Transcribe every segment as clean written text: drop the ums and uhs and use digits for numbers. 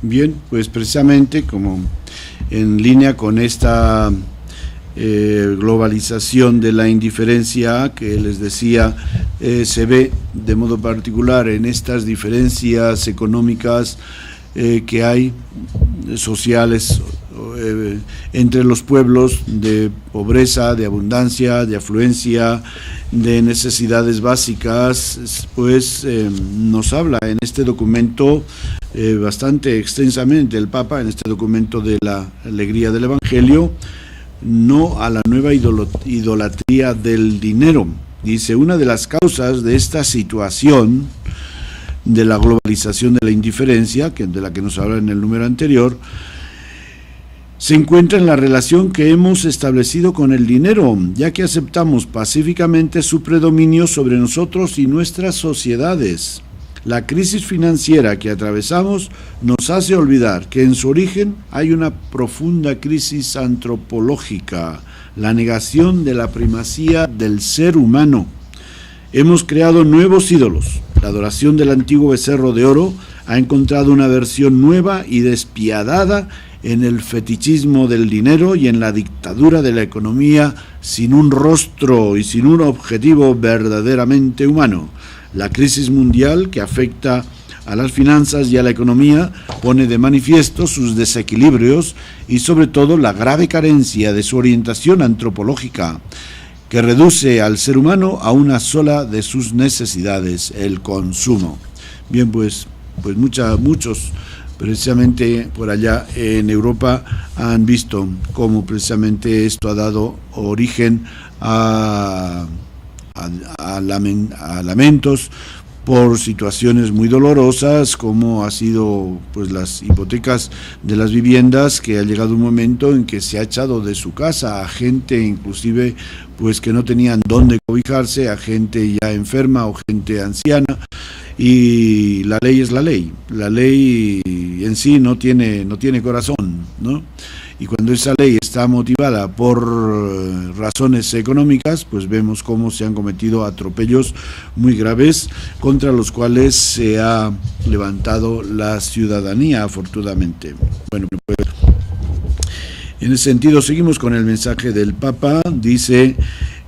Bien, pues precisamente como en línea con esta globalización de la indiferencia que les decía, se ve de modo particular en estas diferencias económicas que hay, sociales, entre los pueblos, de pobreza, de abundancia, de afluencia, de necesidades básicas, pues nos habla en este documento bastante extensamente el Papa, en este documento de la alegría del Evangelio, no a la nueva idolatría del dinero. Dice, una de las causas de esta situación de la globalización de la indiferencia, de la que nos habla en el número anterior, se encuentra en la relación que hemos establecido con el dinero, ya que aceptamos pacíficamente su predominio sobre nosotros y nuestras sociedades. La crisis financiera que atravesamos nos hace olvidar que en su origen hay una profunda crisis antropológica, la negación de la primacía del ser humano. Hemos creado nuevos ídolos. La adoración del antiguo becerro de oro ha encontrado una versión nueva y despiadada en el fetichismo del dinero y en la dictadura de la economía sin un rostro y sin un objetivo verdaderamente humano. La crisis mundial que afecta a las finanzas y a la economía pone de manifiesto sus desequilibrios y sobre todo la grave carencia de su orientación antropológica, que reduce al ser humano a una sola de sus necesidades, el consumo. Bien, pues muchos precisamente por allá en Europa han visto cómo precisamente esto ha dado origen a lamentos por situaciones muy dolorosas, como ha sido pues las hipotecas de las viviendas, que ha llegado un momento en que se ha echado de su casa a gente inclusive pues que no tenían dónde cobijarse, a gente ya enferma o gente anciana, y la ley es la ley en sí no tiene corazón, ¿no? Y cuando esa ley está motivada por razones económicas, pues vemos cómo se han cometido atropellos muy graves contra los cuales se ha levantado la ciudadanía, afortunadamente. Bueno, pues, en ese sentido seguimos con el mensaje del Papa. Dice,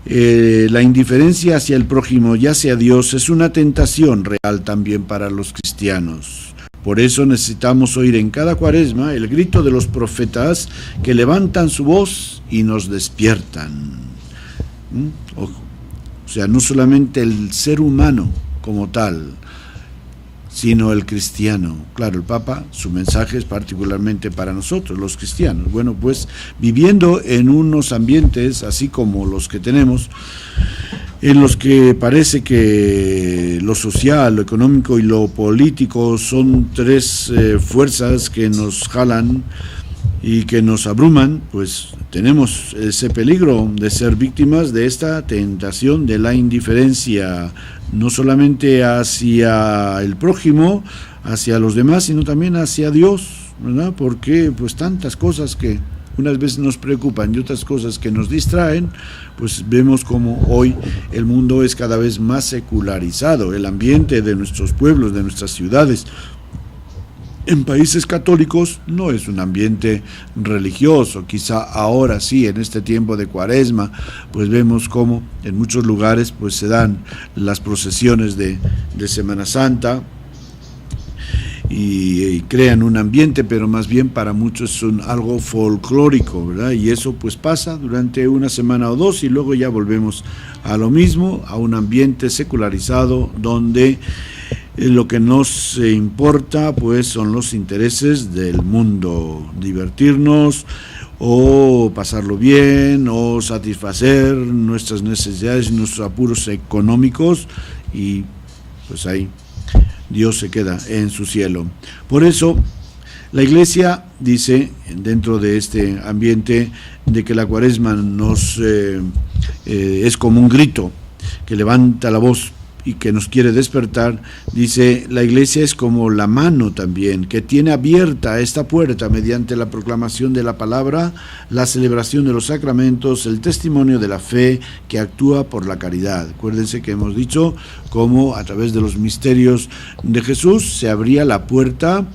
la indiferencia hacia el prójimo y hacia Dios es una tentación real también para los cristianos. Por eso necesitamos oír en cada Cuaresma el grito de los profetas que levantan su voz y nos despiertan. O sea, no solamente el ser humano como tal, sino el cristiano. Claro, el Papa, su mensaje es particularmente para nosotros, los cristianos. Bueno, pues viviendo en unos ambientes así como los que tenemos, en los que parece que lo social, lo económico y lo político son tres fuerzas que nos jalan y que nos abruman, pues tenemos ese peligro de ser víctimas de esta tentación de la indiferencia, no solamente hacia el prójimo, hacia los demás, sino también hacia Dios, ¿verdad? Porque pues tantas cosas que unas veces nos preocupan y otras cosas que nos distraen, pues vemos como hoy el mundo es cada vez más secularizado, el ambiente de nuestros pueblos, de nuestras ciudades, en países católicos no es un ambiente religioso. Quizá ahora sí, en este tiempo de Cuaresma, pues vemos cómo en muchos lugares pues se dan las procesiones de Semana Santa y crean un ambiente, pero más bien para muchos es algo folclórico, ¿verdad? Y eso pues pasa durante una semana o dos y luego ya volvemos a lo mismo, a un ambiente secularizado donde lo que nos importa pues son los intereses del mundo, divertirnos o pasarlo bien o satisfacer nuestras necesidades y nuestros apuros económicos, y pues ahí Dios se queda en su cielo. Por eso la Iglesia dice, dentro de este ambiente de que la Cuaresma nos es como un grito que levanta la voz y que nos quiere despertar, dice, la Iglesia es como la mano también, que tiene abierta esta puerta mediante la proclamación de la palabra, la celebración de los sacramentos, el testimonio de la fe que actúa por la caridad. Acuérdense que hemos dicho cómo a través de los misterios de Jesús se abría la puerta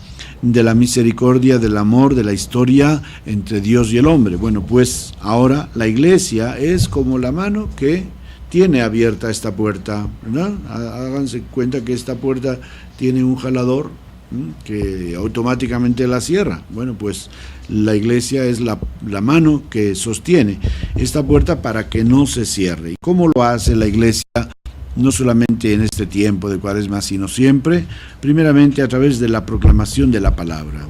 de la misericordia, del amor, de la historia entre Dios y el hombre. Bueno, pues ahora la iglesia es como la mano que tiene abierta esta puerta, ¿verdad? Háganse cuenta que esta puerta tiene un jalador que automáticamente la cierra. Bueno, pues la iglesia es la mano que sostiene esta puerta para que no se cierre. ¿Y cómo lo hace la iglesia? No solamente en este tiempo de Cuaresma, sino siempre, primeramente a través de la proclamación de la palabra.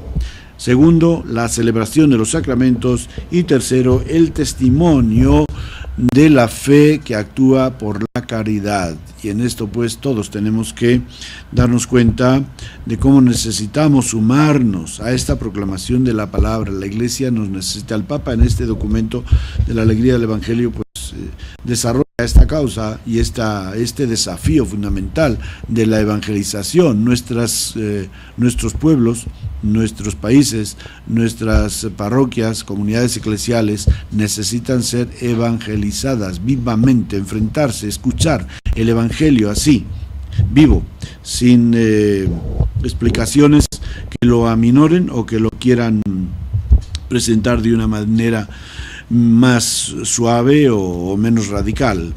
Segundo, la celebración de los sacramentos. Y tercero, el testimonio de la fe que actúa por la caridad. Y en esto pues todos tenemos que darnos cuenta de cómo necesitamos sumarnos a esta proclamación de la palabra. La iglesia nos necesita. El Papa en este documento de la alegría del Evangelio pues desarrolla esta causa y este desafío fundamental de la evangelización. Nuestros pueblos, nuestros países, nuestras parroquias, comunidades eclesiales necesitan ser evangelizadas vivamente, enfrentarse, escuchar el Evangelio así, vivo, sin explicaciones que lo aminoren o que lo quieran presentar de una manera más suave o menos radical.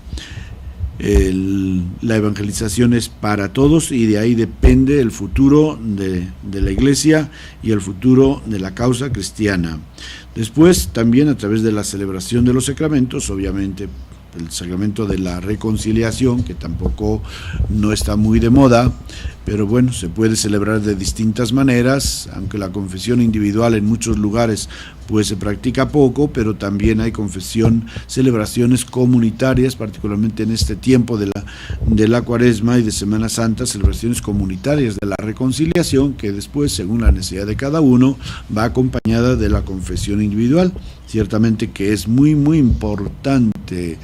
La evangelización es para todos y de ahí depende el futuro de la iglesia y el futuro de la causa cristiana. Después también a través de la celebración de los sacramentos, obviamente el sacramento de la reconciliación, que tampoco no está muy de moda, pero bueno, se puede celebrar de distintas maneras, aunque la confesión individual en muchos lugares pues se practica poco, pero también hay celebraciones comunitarias, particularmente en este tiempo de la Cuaresma y de Semana Santa, celebraciones comunitarias de la reconciliación, que después, según la necesidad de cada uno, va acompañada de la confesión individual. Ciertamente que es muy, muy importante.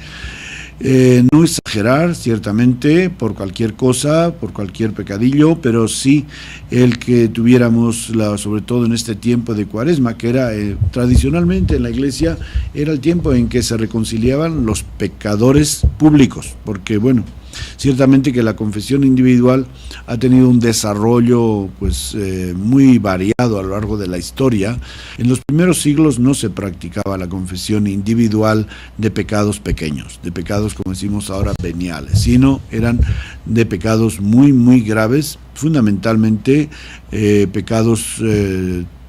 No exagerar, ciertamente, por cualquier cosa, por cualquier pecadillo, pero sí el que tuviéramos, sobre todo en este tiempo de Cuaresma, que era tradicionalmente en la iglesia, era el tiempo en que se reconciliaban los pecadores públicos, porque bueno, ciertamente que la confesión individual ha tenido un desarrollo pues muy variado a lo largo de la historia. En los primeros siglos no se practicaba la confesión individual de pecados pequeños, de pecados como decimos ahora veniales, sino eran de pecados muy muy graves, fundamentalmente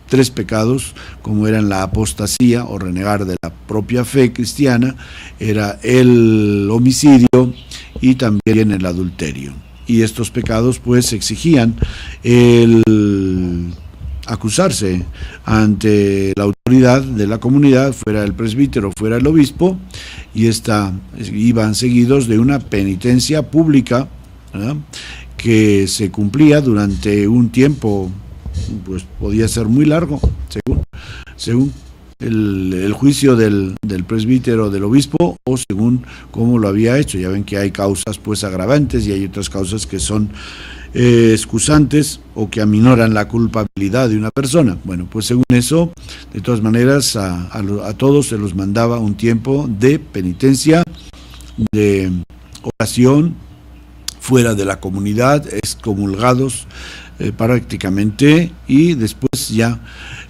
tres pecados, como eran la apostasía o renegar de la propia fe cristiana, era el homicidio y también el adulterio. Y estos pecados pues exigían el acusarse ante la autoridad de la comunidad, fuera el presbítero, fuera el obispo, y iban seguidos de una penitencia pública, ¿verdad?, que se cumplía durante un tiempo, pues podía ser muy largo, según el juicio del presbítero, del obispo, o según cómo lo había hecho. Ya ven que hay causas pues agravantes y hay otras causas que son excusantes o que aminoran la culpabilidad de una persona. Bueno, pues según eso, de todas maneras, a todos se los mandaba un tiempo de penitencia, de oración, fuera de la comunidad, excomulgados prácticamente, y después ya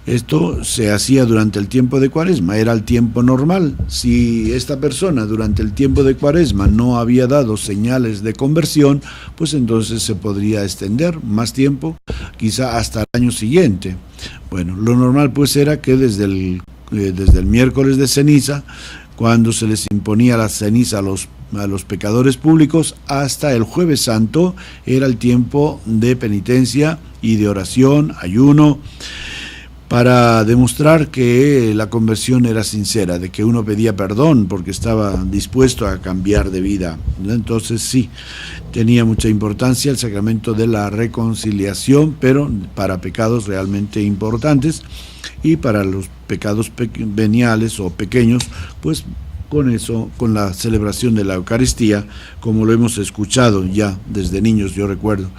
esto se hacía durante el tiempo de Cuaresma, era el tiempo normal. Si esta persona durante el tiempo de Cuaresma no había dado señales de conversión, pues entonces se podría extender más tiempo, quizá hasta el año siguiente. Bueno, lo normal pues era que desde el miércoles de ceniza, cuando se les imponía la ceniza a los pecadores públicos, hasta el jueves santo era el tiempo de penitencia y de oración, ayuno, para demostrar que la conversión era sincera, de que uno pedía perdón porque estaba dispuesto a cambiar de vida. Entonces sí, tenía mucha importancia el sacramento de la reconciliación, pero para pecados realmente importantes, y para los pecados veniales o pequeños, pues con eso, con la celebración de la Eucaristía, como lo hemos escuchado ya desde niños. Yo recuerdo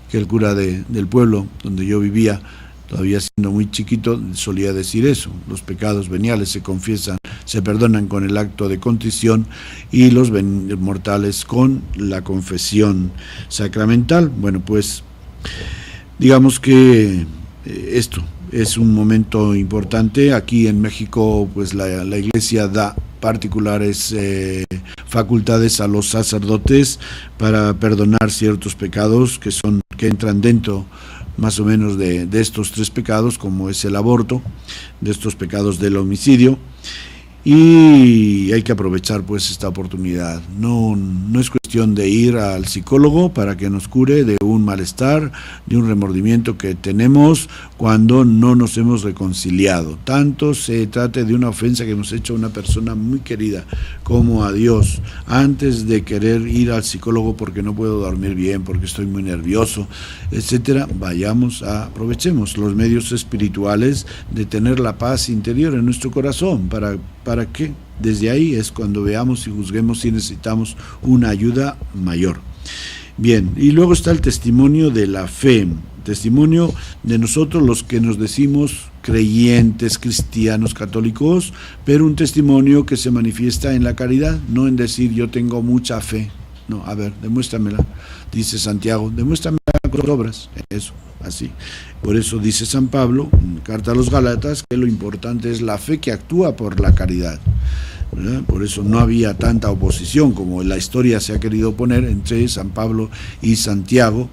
que el cura del pueblo donde yo vivía, todavía siendo muy chiquito, solía decir eso: los pecados veniales se confiesan, se perdonan con el acto de contrición, y los mortales con la confesión sacramental. Bueno, pues digamos que esto es un momento importante. Aquí en México, pues la Iglesia da particulares facultades a los sacerdotes para perdonar ciertos pecados que entran dentro más o menos de estos 3 pecados, como es el aborto, de estos pecados del homicidio. Y hay que aprovechar pues esta oportunidad. No es cuestión de ir al psicólogo para que nos cure de un malestar, de un remordimiento que tenemos cuando no nos hemos reconciliado. Tanto se trate de una ofensa que hemos hecho a una persona muy querida como a Dios, antes de querer ir al psicólogo porque no puedo dormir bien, porque estoy muy nervioso, etcétera. Aprovechemos los medios espirituales de tener la paz interior en nuestro corazón. ¿Para qué? Desde ahí es cuando veamos y juzguemos si necesitamos una ayuda mayor. Bien, y luego está el testimonio de la fe, testimonio de nosotros los que nos decimos creyentes, cristianos, católicos, pero un testimonio que se manifiesta en la caridad, no en decir yo tengo mucha fe. No, a ver, demuéstramela, dice Santiago, demuéstramela con obras, eso, así. Por eso dice San Pablo, en carta a los Gálatas, que lo importante es la fe que actúa por la caridad, ¿verdad? Por eso no había tanta oposición como en la historia se ha querido poner entre San Pablo y Santiago.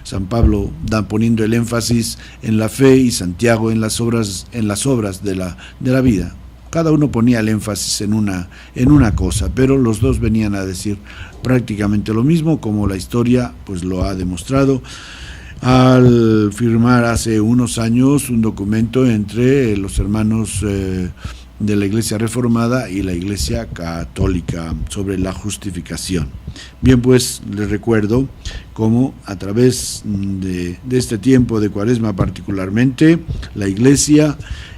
San Pablo poniendo el énfasis en la fe y Santiago en las obras de la vida. Cada uno ponía el énfasis en una cosa, pero los dos venían a decir prácticamente lo mismo, como la historia pues lo ha demostrado al firmar hace unos años un documento entre los hermanos de la Iglesia Reformada y la Iglesia Católica sobre la justificación. Bien, pues les recuerdo cómo a través de este tiempo de Cuaresma particularmente, la Iglesia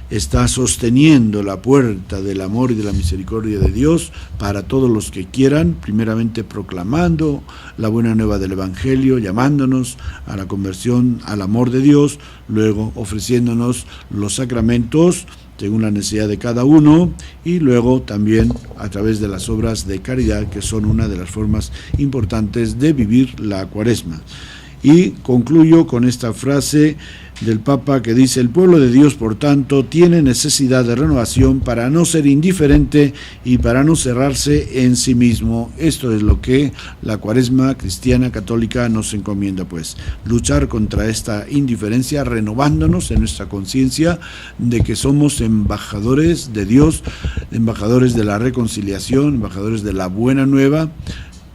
está sosteniendo la puerta del amor y de la misericordia de Dios para todos los que quieran, primeramente proclamando la buena nueva del Evangelio, llamándonos a la conversión al amor de Dios, luego ofreciéndonos los sacramentos según la necesidad de cada uno, y luego también a través de las obras de caridad, que son una de las formas importantes de vivir la Cuaresma. Y concluyo con esta frase del Papa que dice: el pueblo de Dios, por tanto, tiene necesidad de renovación para no ser indiferente y para no cerrarse en sí mismo. Esto es lo que la Cuaresma cristiana católica nos encomienda, pues, luchar contra esta indiferencia, renovándonos en nuestra conciencia de que somos embajadores de Dios, embajadores de la reconciliación, embajadores de la buena nueva.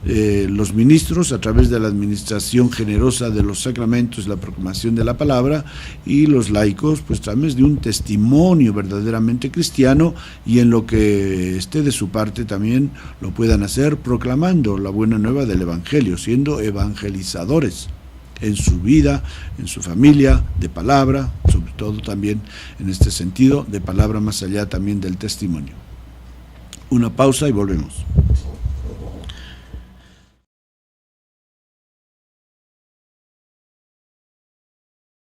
Los ministros a través de la administración generosa de los sacramentos, la proclamación de la palabra, y los laicos pues a través de un testimonio verdaderamente cristiano, y en lo que esté de su parte también lo puedan hacer proclamando la buena nueva del Evangelio, siendo evangelizadores en su vida, en su familia, de palabra, sobre todo también en este sentido de palabra, más allá también del testimonio. Una pausa y volvemos.